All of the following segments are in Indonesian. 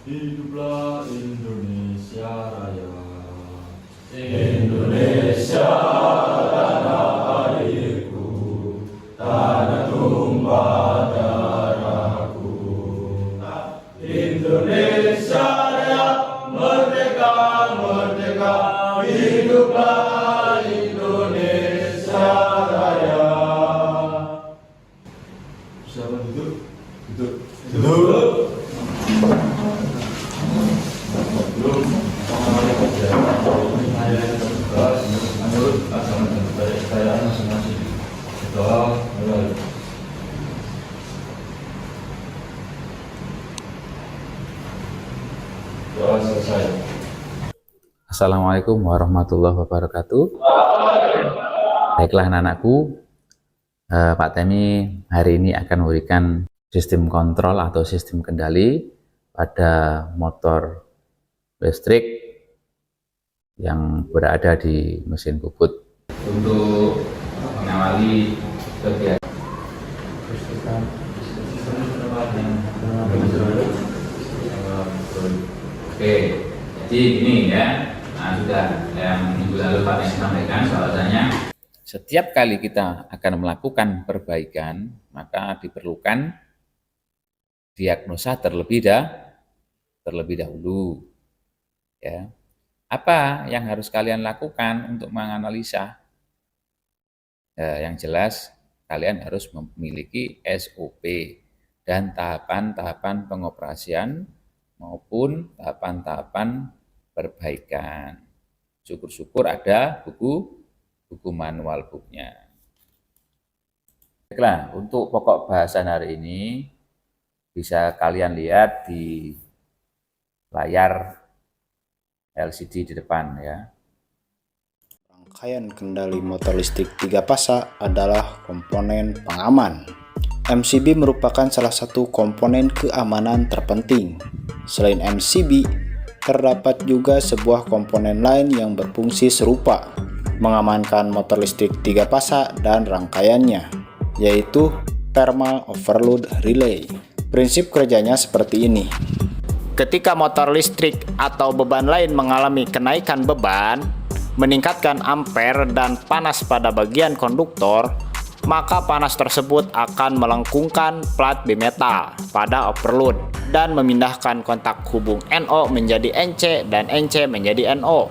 Hiduplah Indonesia Raya. Indonesia tanah airku, tanah tumpah darahku. Indonesia Raya, merdeka, merdeka, hiduplah Indonesia Raya. Siapa duduk? Duduk. Duduk. Assalamualaikum warahmatullahi wabarakatuh. Baiklah anak-anakku, Pak Temi hari ini akan memberikan sistem kontrol atau sistem kendali pada motor listrik yang berada di mesin bubut. Untuk mengawali kegiatan oke, jadi ini ya. Nah, sudah yang minggu lalu Pak Temi sampaikan bahwasanya setiap kali kita akan melakukan perbaikan, maka diperlukan diagnosa terlebih dahulu. Ya. Apa yang harus kalian lakukan untuk menganalisa? Yang jelas kalian harus memiliki SOP dan tahapan-tahapan pengoperasian maupun tahapan-tahapan perbaikan. Syukur-syukur ada buku manual booknya. Baiklah, untuk pokok bahasan hari ini bisa kalian lihat di layar LCD di depan ya. Rangkaian kendali motor listrik 3 pasa adalah komponen pengaman. MCB merupakan salah satu komponen keamanan terpenting. Selain MCB, terdapat juga sebuah komponen lain yang berfungsi serupa, mengamankan motor listrik 3 pasa dan rangkaiannya, yaitu thermal overload relay. Prinsip kerjanya seperti ini. Ketika motor listrik atau beban lain mengalami kenaikan beban, meningkatkan ampere dan panas pada bagian konduktor, maka panas tersebut akan melengkungkan plat bimetal pada overload dan memindahkan kontak hubung NO menjadi NC dan NC menjadi NO.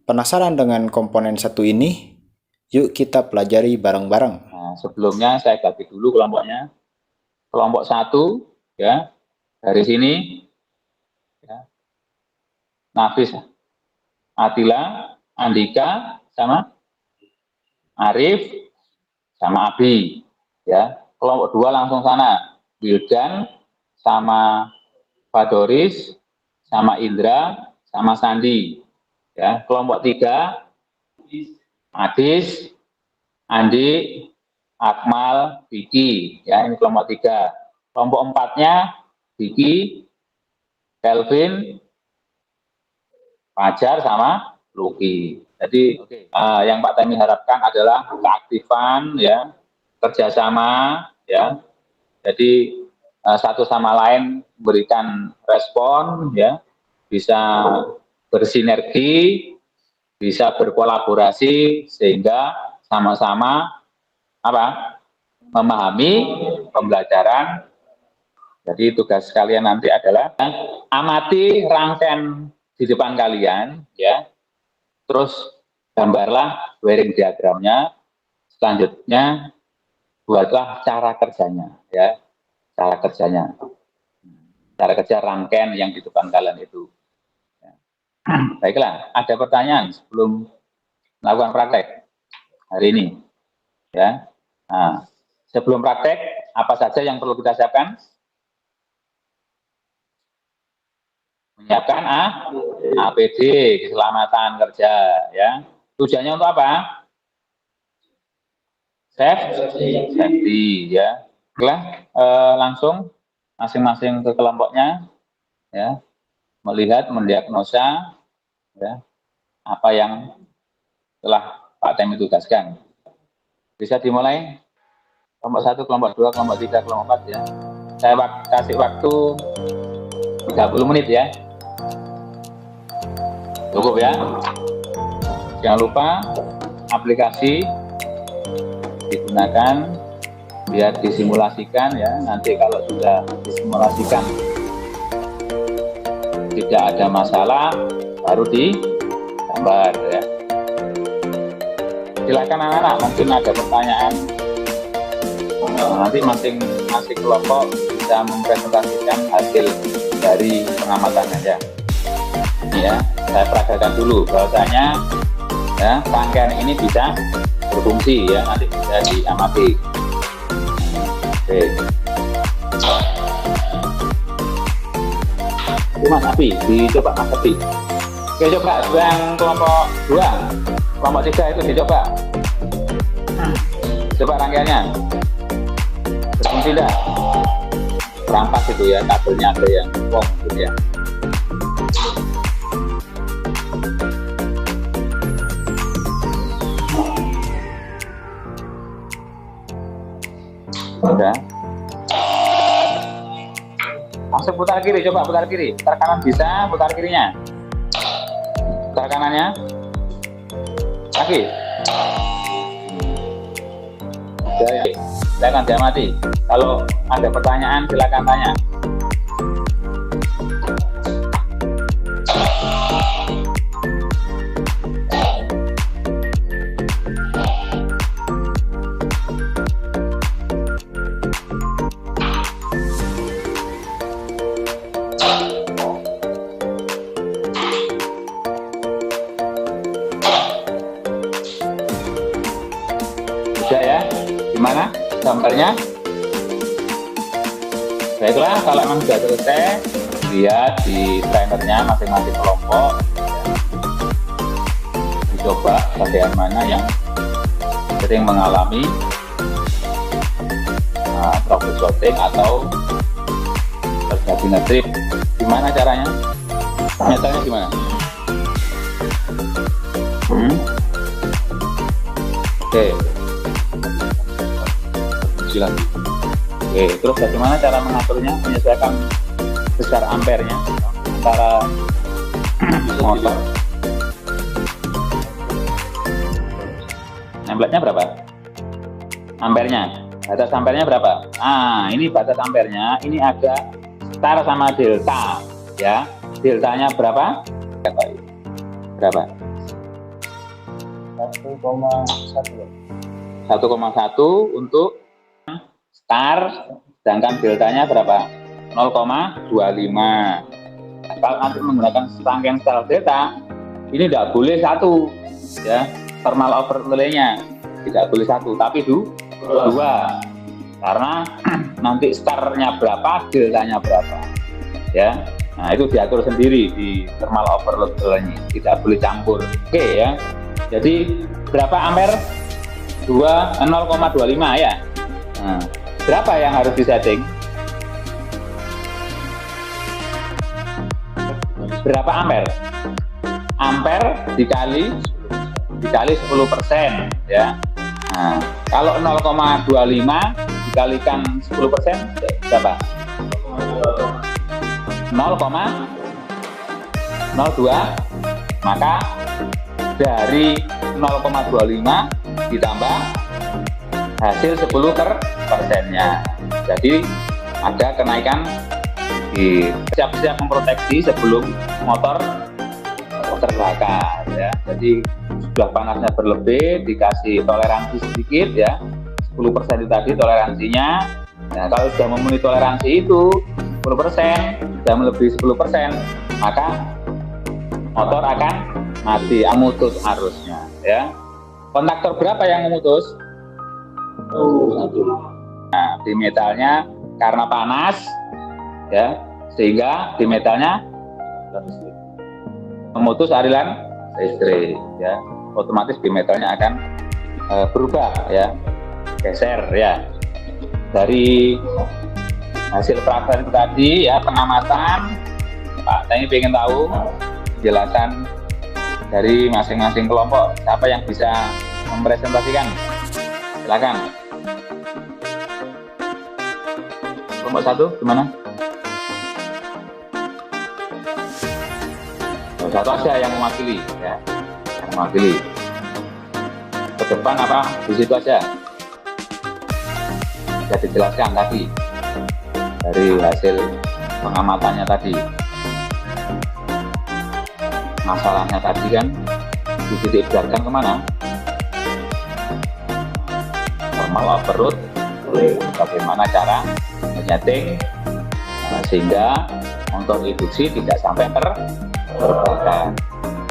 Penasaran dengan komponen satu ini? Yuk kita pelajari bareng-bareng. Nah, sebelumnya saya bagi dulu kelompoknya. Kelompok 1 ya, dari sini ya. Nafis, Atila, Andika sama Arif sama Abi ya. Kelompok 2 langsung sana, Wildan sama Fadoris sama Indra sama Sandi ya. Kelompok 3 Adis, Andi, Akmal, Diki ya, ini kelompok 3. Kelompok 4-nya Diki, Kelvin, Fajar sama Luki. Jadi yang Pak Temi harapkan adalah keaktifan ya, kerjasama ya. Jadi satu sama lain memberikan respon ya, bisa bersinergi, bisa berkolaborasi sehingga sama-sama memahami pembelajaran. Jadi tugas kalian nanti adalah amati rangkaian di depan kalian ya. Terus gambarlah wiring diagramnya. Selanjutnya buatlah cara kerjanya ya. Cara kerjanya. Cara kerja rangkaian yang di depan kalian itu. Ya. Baiklah, ada pertanyaan sebelum melakukan praktek hari ini ya. Nah, sebelum praktek apa saja yang perlu kita siapkan? Menyiapkan APD, keselamatan kerja ya. Tujuannya untuk apa? Safety ya. Baiklah, langsung masing-masing ke kelompoknya ya. Melihat, mendiagnosa ya, apa yang telah Pak Tem tugaskan. Bisa dimulai kelompok 1, kelompok 2, kelompok 3, kelompok 4 ya. Saya kasih waktu 30 menit ya. Cukup ya. Jangan lupa aplikasi digunakan biar disimulasikan ya. Nanti kalau sudah disimulasikan tidak ada masalah, baru digambar ya. Silakan anak-anak, mungkin ada pertanyaan. Nanti masing-masing kelompok bisa mempresentasikan hasil dari pengamatan aja. Ya, saya peragakan dulu bahwasanya ya, rangkaian ini bisa berfungsi ya, nanti bisa diamati. Oke. Itu Mas Abi, dicoba Mas Abi. Oke, coba yang kelompok 2, kelompok 3 itu dicoba. Coba rangkaiannya. Berfungsi enggak? Rampas itu ya, kabelnya ada yang kong gitu ya. Udah. Langsung putar kiri, coba putar kiri. Putar kanan bisa, putar kirinya. Putar kanannya. Lagi. Udah ya. Silakan diamati. Kalau ada pertanyaan silakan tanya. Ya, gimana gambarnya? Baiklah, kalau memang sudah selesai, lihat di trainernya masing-masing kelompok ya. Dicoba bagian mana yang sering mengalami trouble shooting atau terjadi ngetrip. Gimana caranya? Metodenya gimana? Oke. Lagi. Oke, terus bagaimana cara mengaturnya? Menyesuaikan besar ampernya antara motor. Templatenya berapa? Ampernya. Batas ampernya berapa? Ah, ini batas ampernya. Ini agak star sama delta, ya. Deltanya berapa? Berapa? 1,1 untuk star, sedangkan deltanya berapa? 0,25. Kalau nanti menggunakan rangkaian star delta, ini tidak boleh 1 ya, thermal overlay-nya tidak boleh 1, tapi 2, karena nanti starnya berapa, deltanya berapa ya. Nah, itu diatur sendiri di thermal overlay-nya, tidak boleh campur. Oke ya, jadi berapa ampere? 0,25 ya. Nah, berapa yang harus disetting? Berapa ampere? Ampere dikali 10% ya. Nah, kalau 0,25 dikalikan 10% berapa? 0,02. Maka dari 0,25 ditambah hasil 10%-nya. Jadi ada kenaikan di siap-siap memproteksi sebelum motor terbakar ya. Jadi sudah panasnya berlebih, dikasih toleransi sedikit ya, 10% itu tadi toleransinya. Nah, kalau sudah memenuhi toleransi itu 10%, sudah melebihi 10%, maka motor akan mati, memutus arusnya ya. Kontaktor berapa yang memutus? Nah, di metalnya karena panas ya, sehingga di metalnya memutus aliran listrik ya, otomatis di metalnya akan berubah ya, geser ya. Dari hasil praktek itu tadi ya, pengamatan Pak Tani pengen tahu penjelasan dari masing-masing kelompok. Siapa yang bisa mempresentasikan? Silakan. Kelompok 1 gimana? Satu aja yang mewakili, ya. Yang mewakili. Ke depan apa? Di situ aja. Bisa dijelaskan tadi dari hasil pengamatannya tadi. Masalahnya tadi kan dititik beratkan kemana? Normal overload, bagaimana cara menyeting sehingga motor induksi tidak sampai terbakar.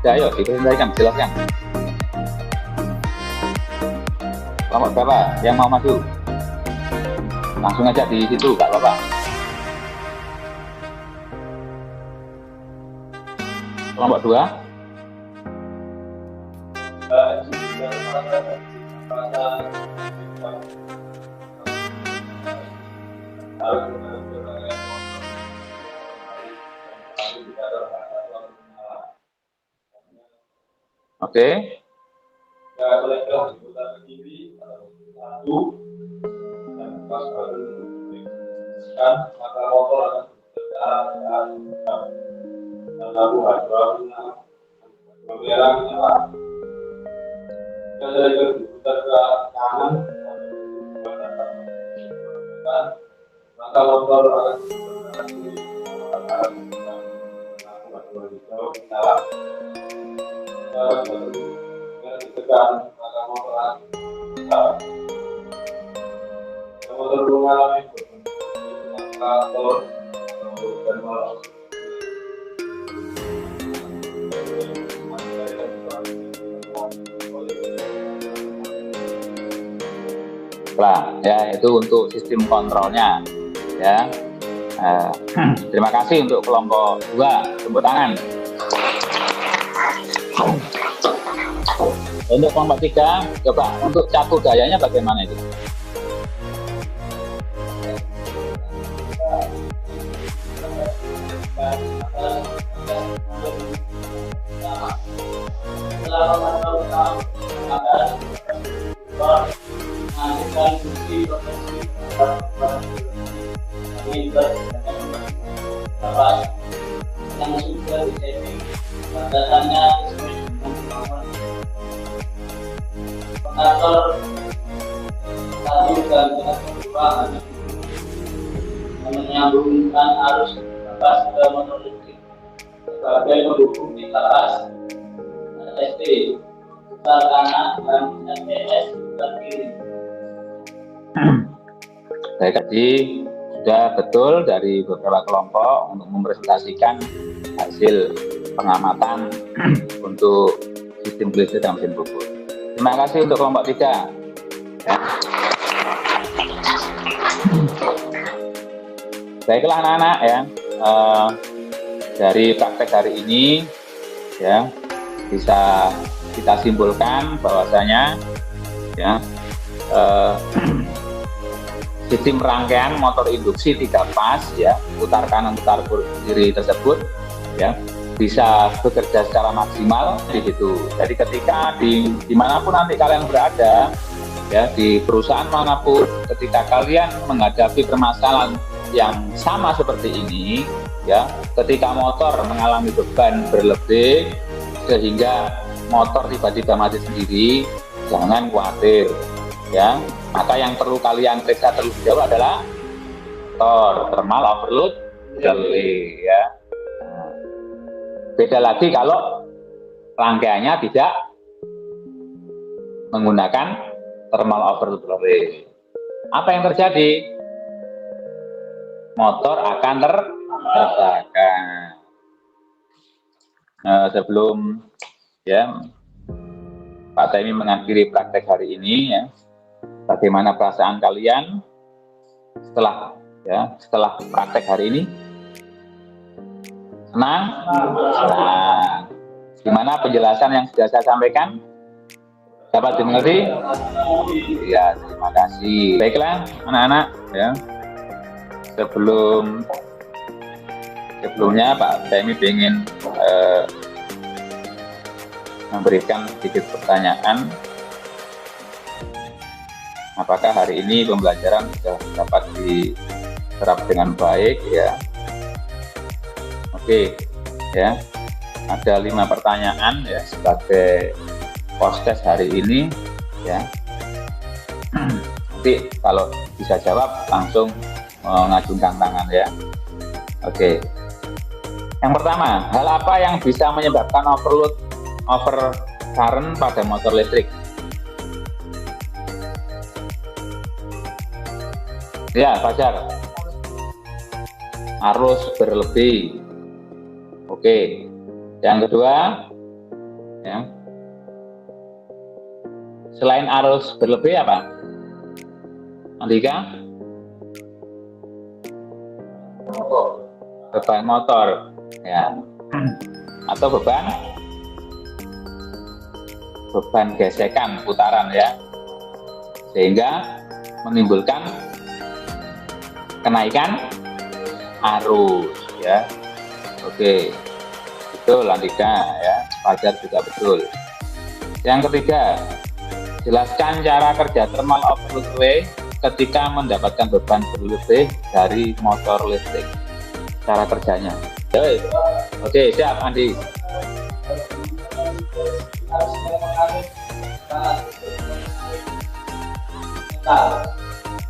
Udah, ayo dipresentasikan, jelaskan. Kelompok berapa yang mau maju? Langsung aja di situ, Kak Bapak. Kelompok 2. Oke. Maka motor akan lalu merah menyala. Jika diputar ke kanan, maka motor akan menyala. Ditekan, maka motor akan menyala. Motor mengalami motor dan malam. Nah, ya itu untuk sistem kontrolnya, ya. Terima kasih untuk kelompok 2, tepuk tangan. Untuk kelompok 3, coba untuk catur gayanya bagaimana itu? Yang sudah disetting datanya pengatur satu dan kedua menyambungkan arus lepas ke motor listrik sebagai pendukung di atas ST putar kanan dan SPS putar kiri. Saya tadi sudah betul dari beberapa kelompok untuk mempresentasikan hasil pengamatan untuk sistem listrik dan mesin bubur. Terima kasih untuk kelompok 3. Ya. Baiklah anak-anak ya, dari praktek hari ini ya bisa kita simpulkan bahwasanya ya sistem rangkaian motor induksi 3 pas ya, putar kanan putar kiri tersebut ya bisa bekerja secara maksimal di situ. Jadi ketika dimanapun nanti kalian berada ya, di perusahaan manapun, ketika kalian menghadapi permasalahan yang sama seperti ini ya, ketika motor mengalami beban berlebih sehingga motor tiba-tiba mati sendiri, jangan khawatir ya. Maka yang perlu kalian periksa terlebih dahulu adalah motor thermal overload delay ya. Beda lagi kalau rangkaiannya tidak menggunakan thermal overload delay. Apa yang terjadi? Motor akan terbakar. Sebelum ya Pak Taimi mengakhiri praktek hari ini ya, bagaimana perasaan kalian setelah praktek hari ini? Senang? Nah, gimana penjelasan yang sudah saya sampaikan? Dapat dimengerti? Ya, terima kasih. Baiklah, anak-anak ya. Sebelumnya Pak Taimi ingin memberikan sedikit pertanyaan. Apakah hari ini pembelajaran sudah dapat diserap dengan baik ya? Oke, ya. Ada 5 pertanyaan ya sebagai post-test hari ini ya. Nanti kalau bisa jawab langsung mengacungkan tangan ya. Oke. Yang pertama, hal apa yang bisa menyebabkan overcurrent pada motor listrik? Ya, Fajar. Arus berlebih. Oke. Yang kedua, ya. Selain arus berlebih apa? Andika? Beban motor, ya. Atau beban gesekan putaran ya, sehingga menimbulkan kenaikan arus ya. Oke, betul Andika ya, Fajar juga betul. Yang ketiga, jelaskan cara kerja thermal overload relay ketika mendapatkan beban berlebih dari motor listrik. Cara kerjanya. Oke, siap Andi.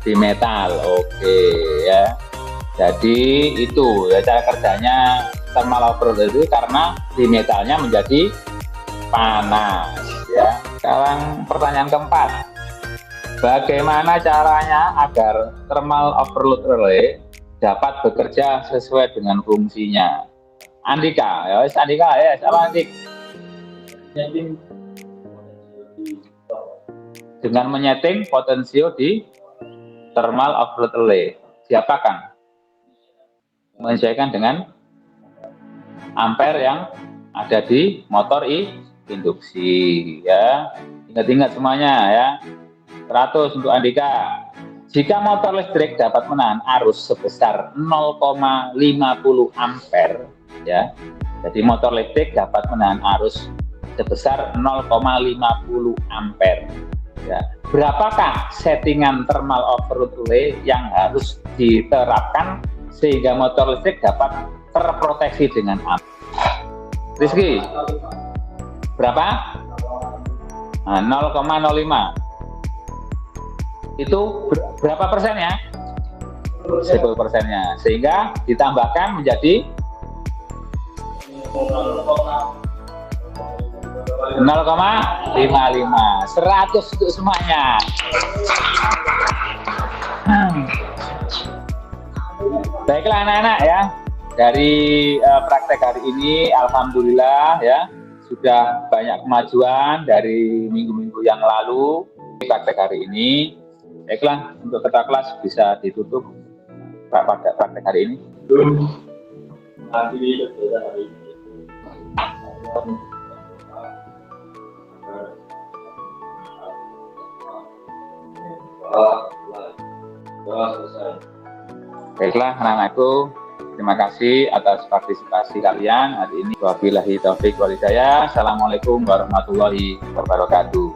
Di metal, oke ya. Jadi itu ya cara kerjanya thermal overload itu karena di metalnya menjadi panas ya. Sekarang pertanyaan keempat, bagaimana caranya agar thermal overload relay dapat bekerja sesuai dengan fungsinya? Andika, ya Andika ya, siapa Andik? Dengan menyeting potensio di thermal overload relay. Siapa Kang? Menyesuaikan dengan ampere yang ada di motor induksi ya. Ingat-ingat semuanya ya. 100 untuk Andika. Jika motor listrik dapat menahan arus sebesar 0,50 ampere ya. Jadi motor listrik dapat menahan arus sebesar 0,50 ampere ya. Berapakah settingan thermal overload relay yang harus diterapkan sehingga motor listrik dapat terproteksi dengan aman? Rizky, berapa? Nah, 0,05. Itu berapa persennya? 10 persennya. Sehingga ditambahkan menjadi 0,55. 100 untuk semuanya. Baiklah anak-anak ya. Dari praktek hari ini alhamdulillah ya sudah banyak kemajuan dari minggu-minggu yang lalu. Praktek hari ini, baiklah untuk ketua kelas bisa ditutup pada praktek hari ini. Nanti berbeda hari ini. Selesai. Baiklah anak-anakku, terima kasih atas partisipasi kalian hari ini. Wabillahi taufiq wal hidayah. Assalamualaikum warahmatullahi wabarakatuh.